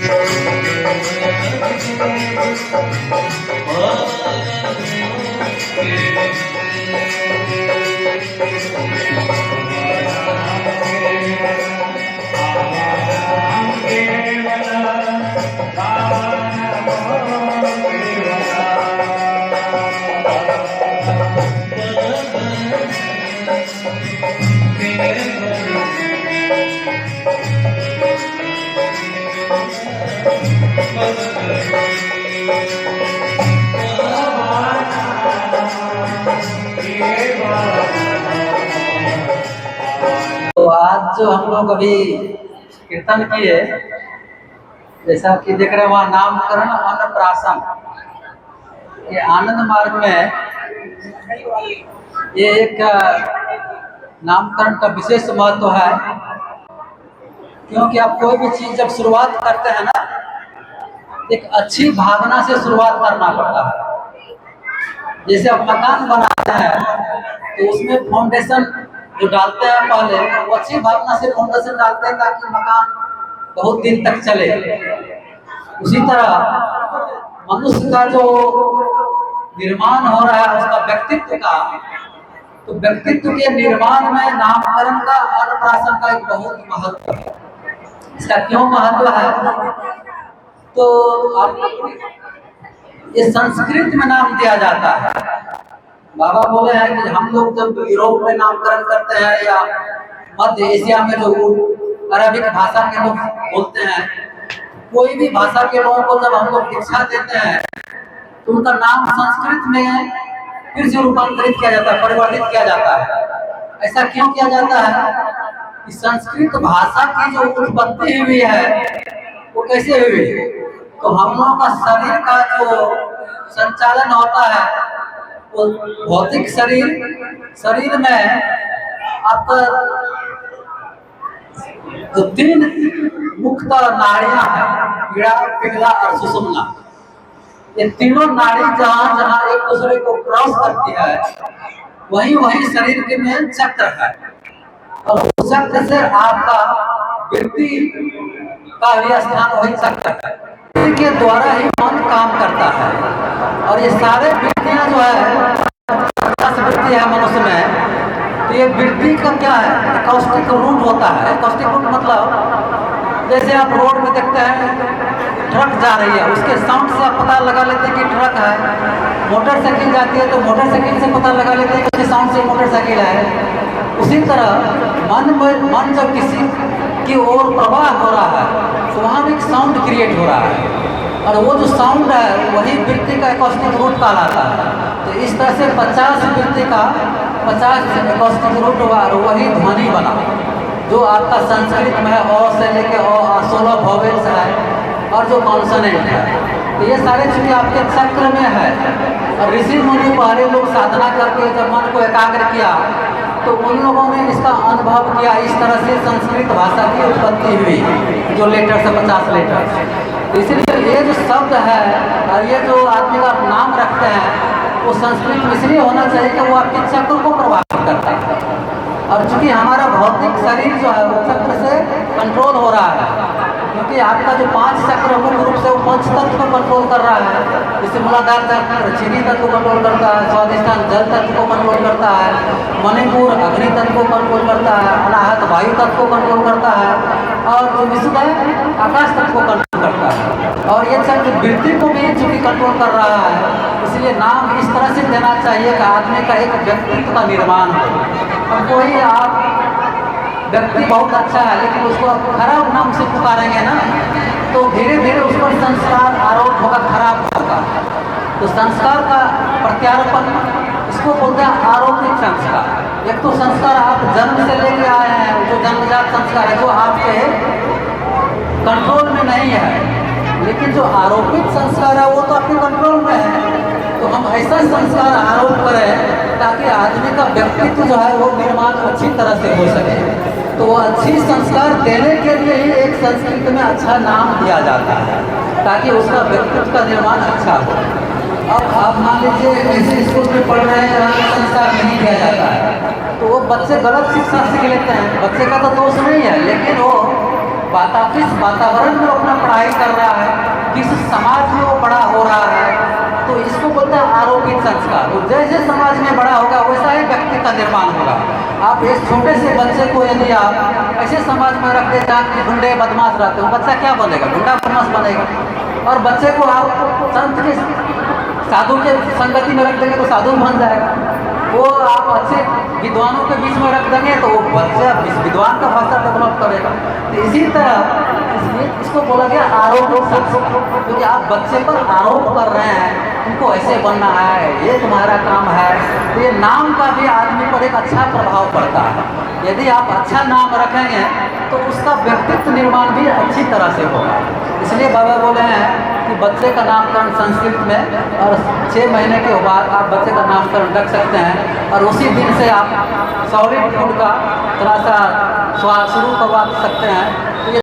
तो आज जो हम लोग अभी कीर्तन किए, जैसा कि देख रहे हैं वहाँ नामकरण अन्नप्राशन, ये आनंद मार्ग में ये एक नामकरण का विशेष महत्व है। क्योंकि आप कोई भी चीज जब शुरुआत करते हैं ना, एक अच्छी भावना से शुरुआत करना पड़ता है। जैसे आप मकान बनाते हैं तो उसमें फाउंडेशन जो डालते हैं पहले, वो अच्छी भावना से फाउंडेशन डालते हैं ताकि मकान बहुत दिन तक चले। उसी तरह मनुष्य का जो निर्माण हो रहा है उसका व्यक्तित्व का, तो व्यक्तित्व के निर्माण में नामकरण का अन्नप्राशन का एक बहुत महत्व है। इसका क्यों महत्व है? तो आप ये संस्कृत में नाम दिया जाता है। बाबा बोले हैं कि हम लोग जब यूरोप में नामकरण करते हैं या मध्य एशिया में जो अरबिक भाषा के लोग बोलते हैं, कोई भी भाषा के लोगों को जब हम लोग दीक्षा देते हैं तो उनका नाम संस्कृत में फिर से रूपांतरित किया जाता है, परिवर्तित किया जाता है। ऐसा क्यों किया जाता है कि संस्कृत भाषा की जो उत्पत्ति हुई है वो कैसे हुई? तो हम लोगों का शरीर का जो संचालन होता है, वो भौतिक शरीर में आपका जो 3 मुख्य नाड़ियां हैं, पीड़ा, पिघला और सुषुम्ना, ये तीनों नाड़ी जहाँ जहाँ एक दूसरे को क्रॉस करती है, वही शरीर के में चक्र है। और उस चक्र से आपका वृत्ति का भी स्थान वही चक्र है। के द्वारा ही मन काम करता है। और ये सारे वृत्तियां जो है, 50 वृत्ति है मनुष्य में, तो ये वृत्ति का क्या है? एकॉस्टिक रूट होता है। एकॉस्टिक रूट मतलब जैसे आप रोड में देखते हैं ट्रक जा रही है, उसके साउंड से आप पता लगा लेते हैं कि ट्रक है। मोटरसाइकिल जाती है तो मोटरसाइकिल से पता लगा लेते हैं कि उसके साउंड से मोटरसाइकिल है। उसी तरह मन जब किसी की ओर प्रवाह हो रहा है तो वहाँ भी एक साउंड क्रिएट हो रहा है, और वो जो साउंड है वही वृत्ति का एकॉस्टिक रूट कहलाता है। तो इस तरह से 50 वृत्ति का 50 एकॉस्टिक रूट हुआ, और वही ध्वनि बना जो आपका संस्कृत में अ से लेके अ 16 वोवेल्स है और जो कॉन्सोनेंट है। तो ये सारे चीज़ें आपके चक्र में है। और ऋषि मुनि पहले लोग साधना करके जब मन को एकाग्र किया तो उन लोगों ने इसका अनुभव किया। इस तरह से संस्कृत भाषा की उत्पत्ति हुई, जो लेटर से 50 लेटर। तो इसीलिए ये जो शब्द है और ये जो आदमी का नाम रखते हैं वो संस्कृत में इसलिए होना चाहिए कि वो आपके चक्र को प्रभावित करता है। और चूंकि हमारा भौतिक शरीर जो है वो चक्र से कंट्रोल हो रहा है, क्योंकि आपका जो 5 चक्र मुख्य रूप से वो पंच तत्व को कंट्रोल कर रहा है। जैसे मूलाधार चक्र चीनी तत्व को कंट्रोल करता है, स्वादिष्ठान जल तत्व को कंट्रोल करता है, मणिपुर अग्नि तत्व को कंट्रोल करता है, अनाहत वायु तत्व को कंट्रोल करता है, और जो विशुद्ध है आकाश तत्व को कंट्रोल करता है। और ये चक्र वृत्ति को भी चूंकि कंट्रोल कर रहा है, इसलिए नाम इस तरह से देना चाहिए कि आदमी का एक व्यक्तित्व का निर्माण हो। अब कोई आप व्यक्ति बहुत अच्छा है लेकिन उसको आप खराब नाम से पुकारेंगे ना, तो धीरे धीरे उस पर संस्कार आरोप होगा, खराब होगा। तो संस्कार का प्रत्यारोपण इसको बोलते हैं आरोपित संस्कार। एक तो संस्कार आप जन्म से लेके आए हैं, जो जन्मजात संस्कार है जो आपके कंट्रोल में नहीं है, लेकिन जो आरोपित संस्कार है वो तो आपके कंट्रोल में है। तो हम ऐसा संस्कार आरोप करें ताकि आदमी का व्यक्तित्व जो है वो निर्माण अच्छी तरह से हो सके। तो वो अच्छी संस्कार देने के लिए ही एक संस्कृत में अच्छा नाम दिया जाता है, ताकि उसका व्यक्तित्व का निर्माण अच्छा हो। अब आप मान लीजिए ऐसे स्कूल में पढ़ रहे हैं, संस्कार नहीं दिया जाता है, तो वो बच्चे गलत शिक्षा सीख लेते हैं। बच्चे का तो दोष नहीं है, लेकिन वो किस वातावरण में वो अपना पढ़ाई कर रहा है, किस समाज में वो बड़ा हो रहा है, तो इसको बोलते हैं आरोपित संस्कार। तो जैसे समाज में बड़ा होगा वैसा ही व्यक्ति का निर्माण होगा। आप इस छोटे से बच्चे को यदि आप ऐसे समाज में रख दे जहाँ कि गुंडे बदमाश रहते हो, बच्चा क्या बनेगा? गुंडा बदमाश बनेगा। और बच्चे को आप संत के साधु के संगति में रख देंगे तो साधु बन जाएगा। वो आप अच्छे विद्वानों के बीच में रख देंगे तो वो बच्चा विद्वान का भाषा डेवलप करेगा। तो इसी तरह इसको बोला गया आरोप, क्योंकि आप बच्चे पर आरोप कर रहे हैं तुमको ऐसे बनना है, ये तुम्हारा काम है। तो ये नाम का भी आदमी पर एक अच्छा प्रभाव पड़ता है। यदि आप अच्छा नाम रखेंगे तो उसका व्यक्तित्व निर्माण भी अच्छी तरह से होगा। इसलिए बाबा बोले हैं कि बच्चे का नामकरण संस्कृत में, और 6 महीने के बाद आप बच्चे का नामकरण रख सकते हैं, और उसी दिन से आप सॉलिड फूड का थोड़ा सा स्वाद शुरू करवा सकते हैं।